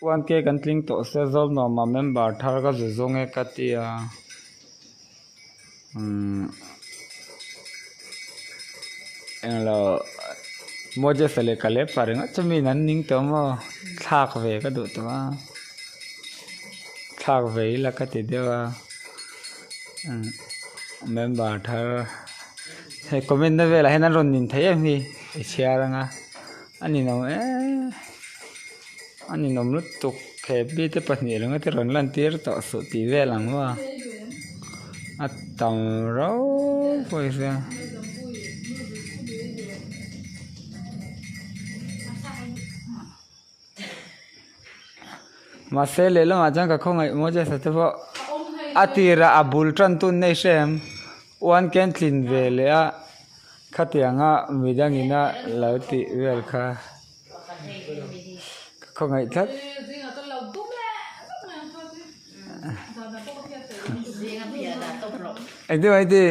wan ke kan tling to se zol no ma member thar ga zong e katia englo moje sele kale parenga chumi nan ning to mo thak ve ka du to thak ve la ka ti dewa member thar he comment na vela henan ron nin thai mi share nga ani no ani nom lu tuk khe bi te pani ranga te ron lan tir to su ti velang wa atang ro poisa masele lo ajang ka khongai moje sa te bo atira abul tran tun nei sem wan ken tlin vele a khatianga midangina lauti vel kha khongai that ai đi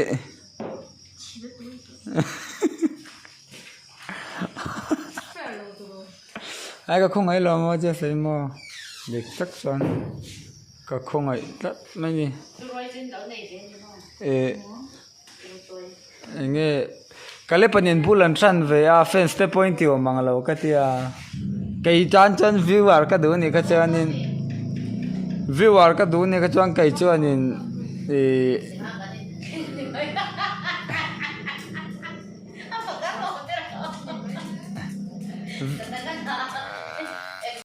ai có không ai lo mà chứ phải mà để chắc chắn có không ai tất mấy gì nghe cái lấy panin bulan san về à fence step point tiêu mang lâu cái tia cái chan viewer cái đó này cái cho nên viewer cái đó này cái cho anh cái cho nên